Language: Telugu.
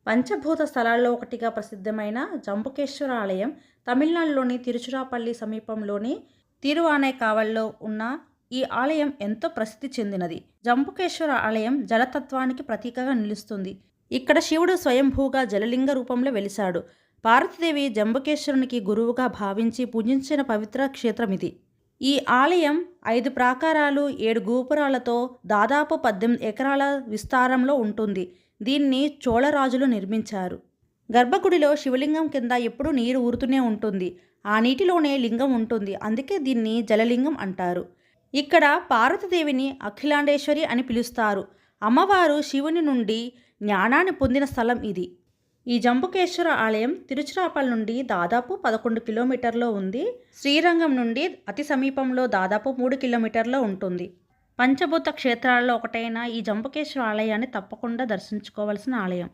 పంచభూత స్థలాల్లో ఒకటిగా ప్రసిద్ధమైన జంబుకేశ్వర ఆలయం తమిళనాడులోని తిరుచిరాపల్లి సమీపంలోని తిరువానైకావల్లో ఉన్న ఈ ఆలయం ఎంతో ప్రసిద్ధి చెందినది. జంబుకేశ్వర ఆలయం జలతత్వానికి ప్రతీకగా నిలుస్తుంది. ఇక్కడ శివుడు స్వయంభూగా జలలింగ రూపంలో వెలిశాడు. పార్వతీదేవి జంబుకేశ్వరునికి గురువుగా భావించి పూజించిన పవిత్ర క్షేత్రం ఇది. ఈ ఆలయం 5 ప్రాకారాలు, 7 గోపురాలతో దాదాపు 18 ఎకరాల విస్తారంలో ఉంటుంది. దీన్ని చోళరాజులు నిర్మించారు. గర్భగుడిలో శివలింగం కింద ఎప్పుడూ నీరు ఊరుతూనే ఉంటుంది. ఆ నీటిలోనే లింగం ఉంటుంది. అందుకే దీన్ని జలలింగం అంటారు. ఇక్కడ పార్వతీదేవిని అఖిలాండేశ్వరి అని పిలుస్తారు. అమ్మవారు శివుని నుండి జ్ఞానాన్ని పొందిన స్థలం ఇది. ఈ జంబుకేశ్వర ఆలయం తిరుచిరాపల్లి నుండి దాదాపు 11 కిలోమీటర్లో ఉంది. శ్రీరంగం నుండి అతి సమీపంలో దాదాపు 3 కిలోమీటర్లో ఉంటుంది. పంచభూత క్షేత్రాల్లో ఒకటైన ఈ జంబుకేశ్వర ఆలయాన్ని తప్పకుండా దర్శించుకోవాల్సిన ఆలయం.